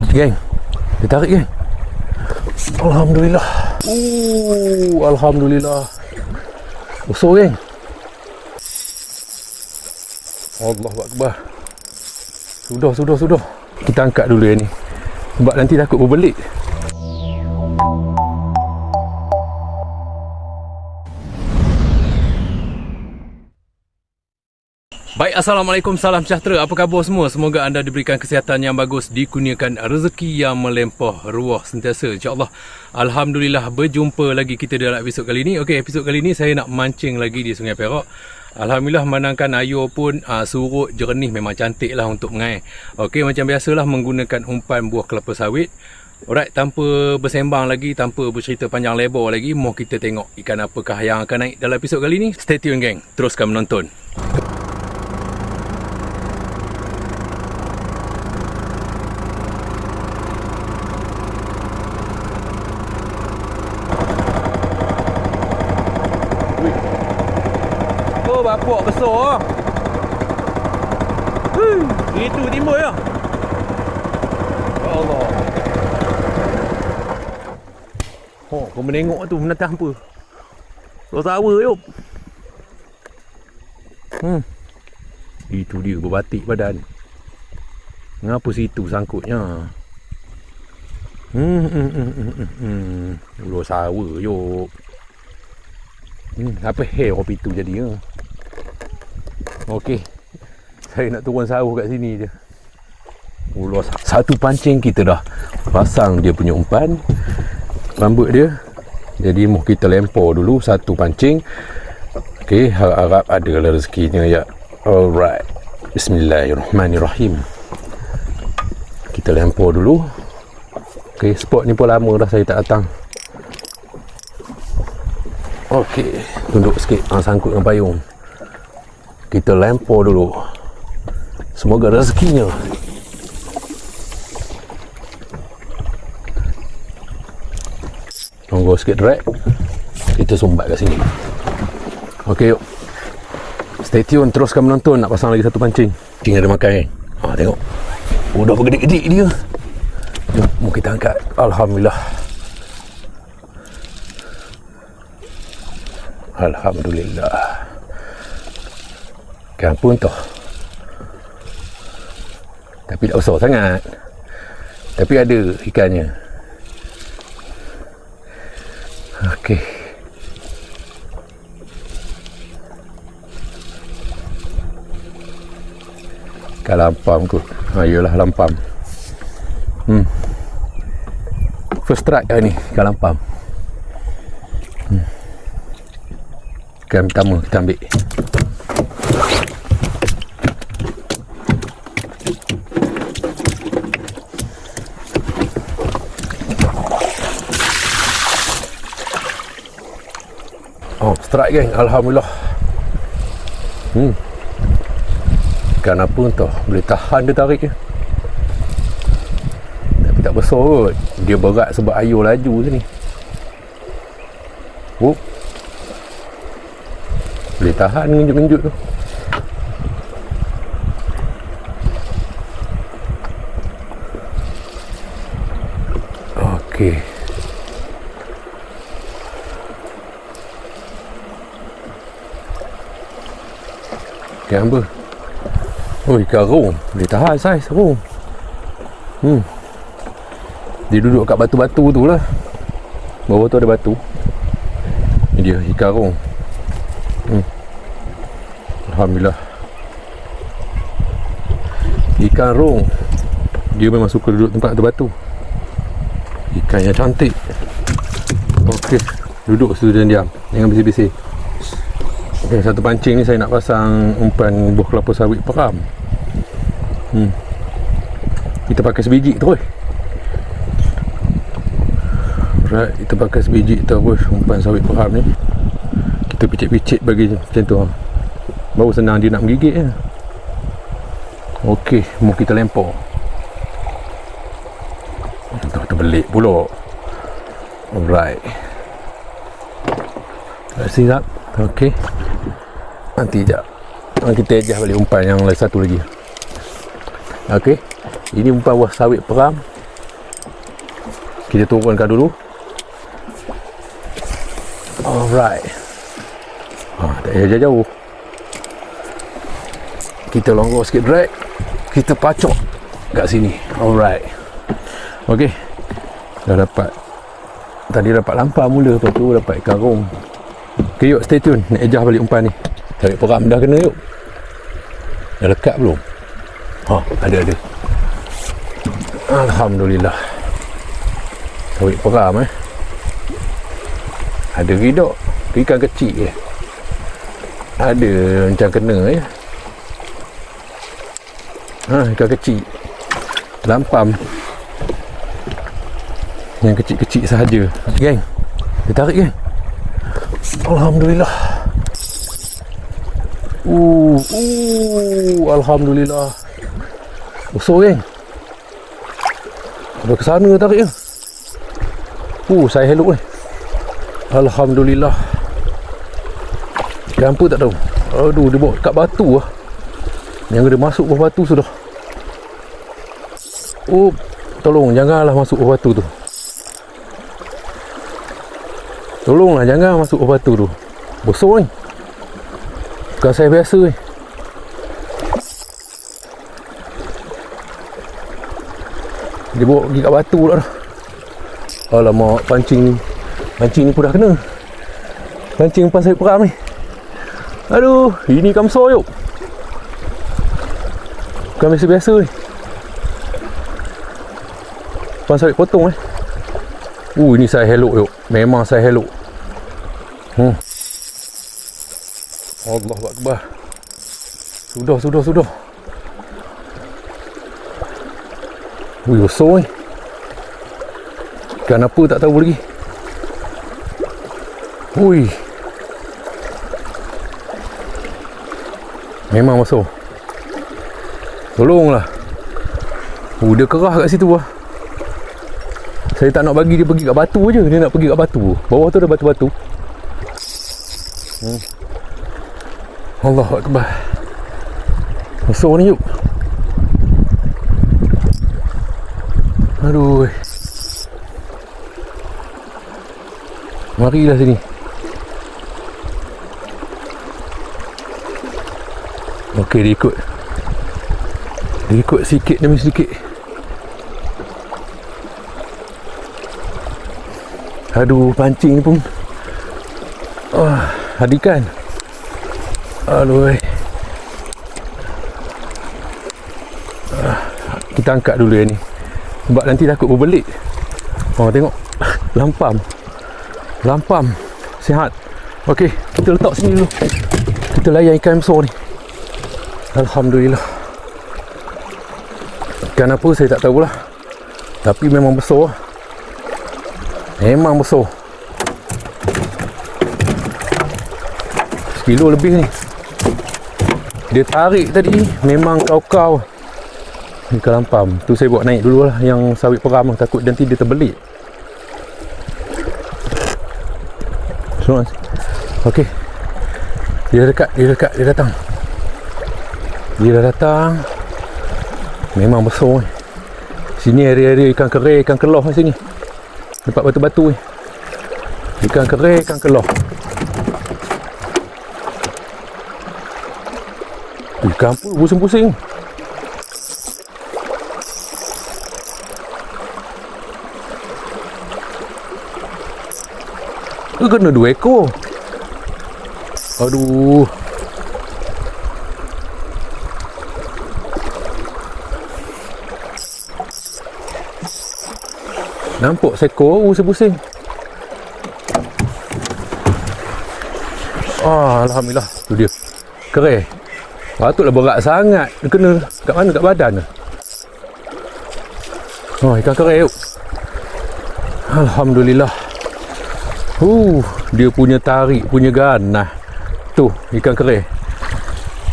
Geng, dia tarik geng. Alhamdulillah. Alhamdulillah. Besar geng. Allahu Akbar. Sudah. Kita angkat dulu yang ni, sebab nanti takut berbelit. Baik, Assalamualaikum, salam sejahtera. Apa khabar semua? Semoga anda diberikan kesihatan yang bagus, dikurniakan rezeki yang melimpah ruah sentiasa, insyaAllah. Alhamdulillah, berjumpa lagi kita dalam episod kali ni. Okey, episod kali ni saya nak mancing lagi di Sungai Perak. Alhamdulillah, manangkan air pun surut, jernih, memang cantik lah untuk mengair. Okey, macam biasalah menggunakan umpan buah kelapa sawit. Alright, tanpa bersembang lagi, tanpa bercerita panjang lebar lagi, mau kita tengok ikan apakah yang akan naik dalam episod kali ni. Stay tune geng, teruskan menonton. Bapak besar. Itu timbul ya. Ya Allah. Oh, kau menengok tu menatang apa? Kau sawa yuk. Itu dia berbatik badan. Ngapa situ sangkutnya? Ulo sawa yuk. Apa hair kopi tu jadi ya? Okey, saya nak turun sauh kat sini je. Ulas satu pancing kita dah pasang dia punya umpan, rambut dia. Jadi mau kita lempar dulu satu pancing. Okey, harap ada lah rezekinya ya. Alright, Bismillahirrahmanirrahim. Kita lempar dulu. Okey, spot ni pun lama dah saya tak datang. Okey, tunduk sikit, sangkut dengan payung. Kita lempar dulu. Semoga rezekinya. Tunggu sikit drag. Kita sumbat kat sini. Okey, yuk. Stay tune, teruskan menonton. Nak pasang lagi satu pancing. Pancing ada makan kan? Tengok. Dah bergedik-gedik dia. Jom, mau kita angkat. Alhamdulillah. Alhamdulillah. Ikan pun toh. Tapi tak besar sangat. Tapi ada ikannya. Okey. Ikan lampam kot. Ayolah lampam. First strike ni ikan lampam. Ikan pertama kita ambil. Strike geng, Alhamdulillah. Ikan apa entah, boleh tahan dia tarik je. Tapi tak besar kot. Dia berat sebab air laju sini. Boleh tahan ngenjut-ngenjut tu. Okey. Ikan apa? Oh, ikan rong. Boleh tahan saiz rong. Dia duduk kat batu-batu tu lah. Bawah tu ada batu. Ni dia ikan rong. Alhamdulillah. Ikan rong, dia memang suka duduk tempat ada batu. Ikan yang cantik. Okey, duduk situ dan diam. Jangan bising-bising. Okay, satu pancing ni saya nak pasang umpan buah kelapa sawit peram. Kita pakai sebiji terus. Right, kita pakai sebiji terus umpan sawit peram ni. Kita picit-picit bagi macam tu. Baru senang dia nak menggigit je. Okey, mau kita lempar. Terbelit pula. Alright. Siap. Okey. Nanti sekejap kita adjust balik umpan yang satu lagi. Okey. Ini umpan buah sawit peram. Kita turunkan dulu. Alright. Tak payah jauh-jauh. Kita longgar sikit drag. Kita pacok kat sini. Alright. Okey. Dah dapat. Tadi dapat lampar mula, lepas tu dapat ikan rong. Okay, yuk stay tune. Nak ejah balik umpan ni. Tarik peram dah kena yuk. Dah lekat belum? Ada. Alhamdulillah. Tarik peram Ada ridok. Ikan kecil je. Ada macam kena ikan kecil. Lampam. Yang kecil-kecil sahaja. Geng. Dia tarik geng. Alhamdulillah. Alhamdulillah. Besar geng. Dah ke sana tarik dia. Saya hello Alhamdulillah. Dia apa tak tahu. Aduh, dia bawa kat batu lah. Yang dia masuk bawah batu sudah. Tolong janganlah masuk bawah batu tu. Tolonglah jangan masuk bawah batu tu. Besar ni. Bukan saya biasa ni. Dia bawa pergi kat batu pula dah. Alamak, pancing ni pun dah kena. Pancing lepas saya peram ni. Aduh, ini ikan besar yuk. Bukan biasa-biasa ni. Lepas saya potong ini saya hello yuk. Memang saya hello. Allahu Akbar. Sudah. Besar ni. Ikan apa tak tahu lagi. Memang besar. Tolonglah. Dia kerah kat situ lah. Saya tak nak bagi dia pergi kat batu je. Dia nak pergi kat batu. Bawah tu ada batu-batu. Allahu Akbar. Besar ni yuk. Aduh. Marilah sini. Okey, dia ikut. Dia ikut sikit demi sikit. Aduh, pancing ni pun hadikan. Aduh. Kita angkat dulu yang ni. Sebab nanti takut berbelit. Tengok. Lampam. Sihat. Okey, kita letak sini dulu. Kita layan ikan besar ni. Alhamdulillah. Ikan apa saya tak tahulah. Tapi memang besar. Memang besar. 1 kilo lebih ni. Dia tarik tadi memang kau-kau. Ikan lampam. Tu saya buat naik dulu lah yang sawit peram. Takut nanti dia terbelit. Okey. Dia dekat. Dia datang. Dia dah datang. Memang besar ni. Sini area-area ikan kerai, ikan keloh di sini. Tempat batu-batu ni. Ikan kerai, ikan keloh. Ikan apa pusing-pusing. Kena 2 ekor. Aduh. Nampak seekor pusing-pusing. Alhamdulillah. Tu dia. Kerai. Patutlah berat sangat. Dia kena kat mana? Kat badan ke? Ikan kerai yuk. Alhamdulillah. Dia punya tarik, punya ganah. Tu, ikan kerai.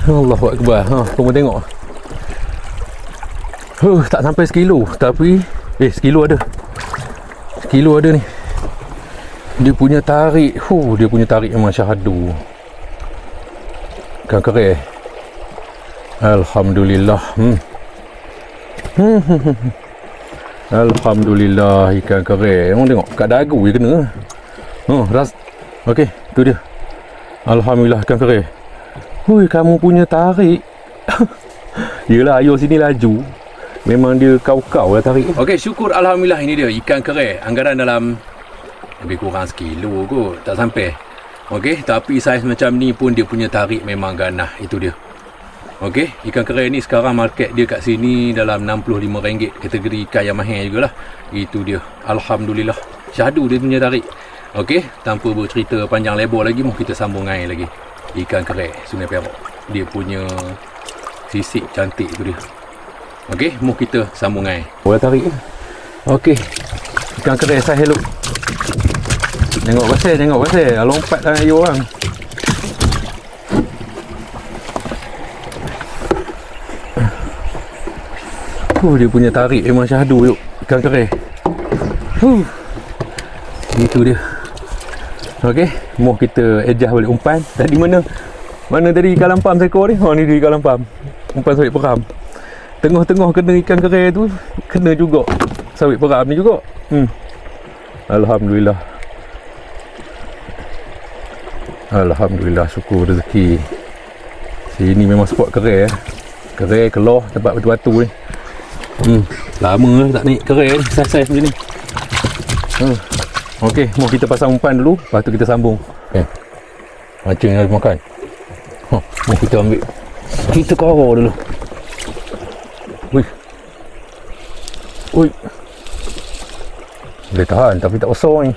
Allahu Akbar. Kamu tengok. Tak sampai 1 kilo. Tapi 1 kilo ada. 1 kilo ada ni. Dia punya tarik. Dia punya tarik memang syahadu. Ikan kerai. Alhamdulillah. Alhamdulillah, ikan kere. Orang tengok kat dagu dia kena. Ras. Okey, tu dia. Alhamdulillah ikan kere. Hui, kamu punya tarik. Yelah, ayo sini laju. Memang dia kau-kau lah tarik. Okey, syukur alhamdulillah ini dia ikan kere. Anggaran dalam lebih kurang sekilo kot, tak sampai. Okey, tapi saiz macam ni pun dia punya tarik memang ganah. Itu dia. Okey, ikan kere ni sekarang market dia kat sini dalam RM65, kategori ikan yang mahal jugalah. Itu dia. Alhamdulillah. Syahdu dia punya tarik. Okey, tanpa bercerita panjang lebar lagi, mau kita sambung ngai lagi. Ikan kere Sungai Perak. Dia punya sisik cantik tu dia. Okey, mau kita sambung ngai. Boleh tarik. Okey. Ikan kere saya hello. Tengok pasal, lompat dalam air orang. Dia punya tarik memang syahdu yuk. Ikan kere. Itu dia. Okey, mau kita adjust balik umpan. Tadi mana tadi ikan lampam seekor ni? Ni dia ikan lampam. Umpan sawit peram. Tengah-tengah kena ikan kere tu, kena juga sawit peram ni juga. Alhamdulillah, syukur rezeki. Sini memang spot kere. Kere keluar tempat batu-batu ni. Lama lah tak naik kere ni, saiz-saiz macam ni. Okey, mau kita pasang umpan dulu, lepas tu kita sambung. Macam ni harus makan. Mau kita ambil, kita kawal dulu. Ui. Boleh tahan tapi tak besar ni.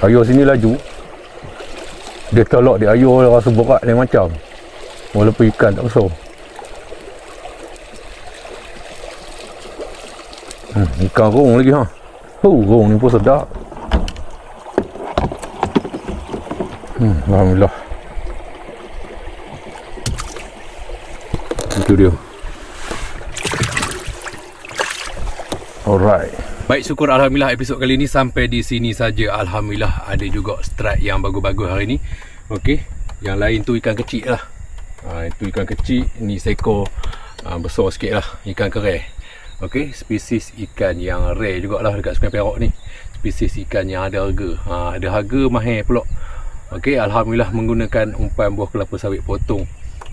Air sini laju. Dia tolak di air rasa berat lain macam. Walaupun ikan tak besar. Ikan rong lagi ha. Rong ni pun sedap. Alhamdulillah. Itu dia. Alright. Baik, syukur alhamdulillah episod kali ni sampai di sini saja. Alhamdulillah ada juga strike yang bagus-bagus hari ni. Okey, yang lain tu ikan kecil lah. Itu ikan kecil, ni seekor besar sikit lah, ikan kere. Okey, spesies ikan yang rare jugalah dekat Sungai Perak ni. Spesies ikan yang ada harga. Ada harga mahal pula. Okey, alhamdulillah menggunakan umpan buah kelapa sawit potong.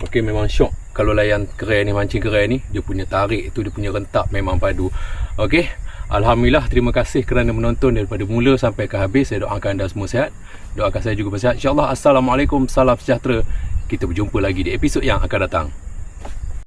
Okey, memang syok kalau layan kere ni, mancing kere ni. Dia punya tarik tu, dia punya rentak memang padu. Okey, alhamdulillah, terima kasih kerana menonton daripada mula sampai ke habis. Saya doakan anda semua sihat. Doakan saya juga bersihat. InsyaAllah. Assalamualaikum, salam sejahtera. Kita berjumpa lagi di episod yang akan datang.